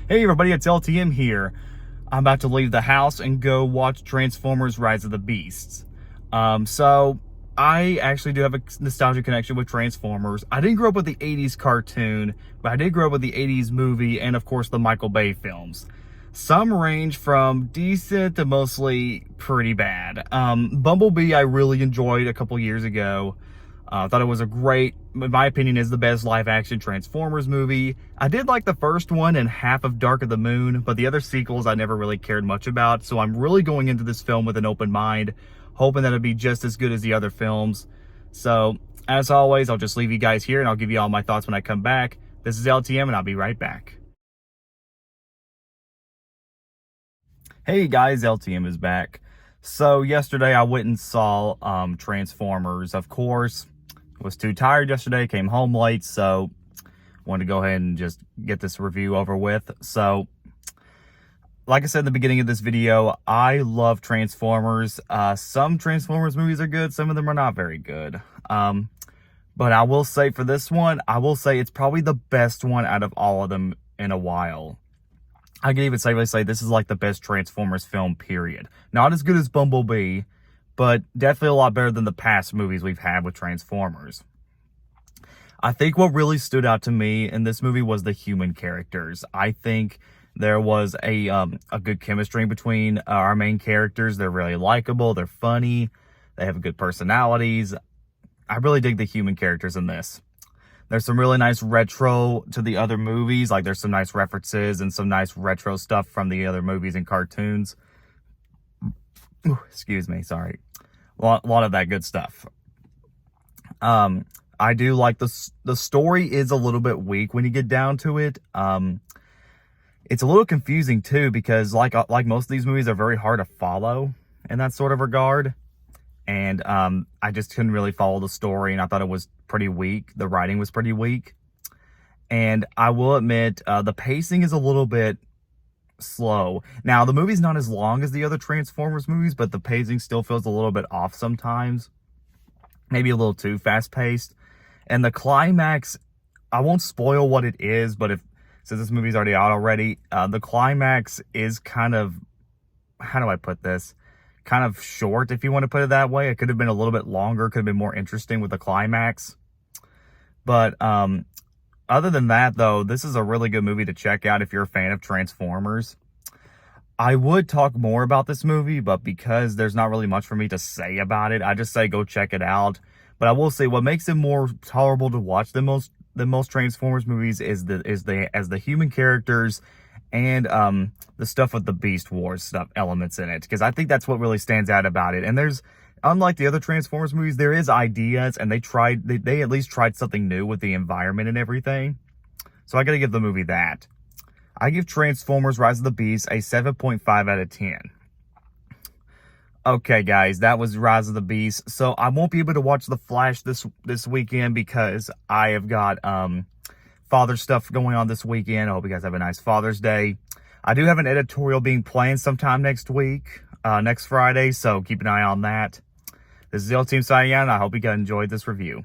Hey everybody, it's LTM here. I'm about to leave the house and go watch Transformers Rise of the Beasts. So I actually do have a nostalgia connection with Transformers. I didn't grow up with the 80s cartoon, but I did grow up with the 80s movie and of course the Michael Bay films. Some range from decent to mostly pretty bad. Bumblebee I really enjoyed a couple years ago. I thought it was a great, in my opinion, is the best live-action Transformers movie. I did like the first one and half of Dark of the Moon, but the other sequels I never really cared much about, so I'm really going into this film with an open mind, hoping that it'll be just as good as the other films. So, as always, I'll just leave you guys here, and I'll give you all my thoughts when I come back. This is LTM, and I'll be right back. Hey guys, LTM is back. So, yesterday I went and saw Transformers, of course. Was too tired yesterday, came home late, so wanted to go ahead and just get this review over with. So, like I said in the beginning of this video, I love Transformers. Some Transformers movies are good, some of them are not very good. But I will say for this one, I will say it's probably the best one out of all of them in a while. I can even safely say this is like the best Transformers film, period. Not as good as Bumblebee, but definitely a lot better than the past movies we've had with Transformers. I think what really stood out to me in this movie was the human characters. I think there was a good chemistry between our main characters. They're really likable, they're funny, they have good personalities. I really dig the human characters in this. There's some really nice retro to the other movies, like there's some nice references and some nice retro stuff from the other movies and cartoons. Ooh, excuse me, sorry. A lot of that good stuff. I do like the story is a little bit weak when you get down to it. It's a little confusing too because like most of these movies are very hard to follow in that sort of regard. And I just couldn't really follow the story, and I thought it was pretty weak. The writing was pretty weak. And I will admit, the pacing is a little bit slow. Now, the movie's not as long as the other Transformers movies, but the pacing still feels a little bit off sometimes. Maybe a little too fast-paced. And the climax, I won't spoil what it is, but since this movie's already out already, the climax is kind of, how do I put this? Kind of short, if you want to put it that way. It could have been a little bit longer, could have been more interesting with the climax. But other than that, though, this is a really good movie to check out if you're a fan of Transformers. I would talk more about this movie, but because there's not really much for me to say about it, I just say go check it out. But I will say what makes it more tolerable to watch than most Transformers movies is the human characters and the stuff with the Beast Wars stuff elements in it, because I think that's what really stands out about it. And there's, unlike the other Transformers movies, there is ideas, and they at least tried something new with the environment and everything. So I gotta give the movie that. I give Transformers Rise of the Beasts a 7.5 out of 10. Okay, guys, that was Rise of the Beasts. So I won't be able to watch The Flash this weekend because I have got father stuff going on this weekend. I hope you guys have a nice Father's Day. I do have an editorial being planned sometime next week, next Friday, so keep an eye on that. This is LTM signing out, and I hope you guys enjoyed this review.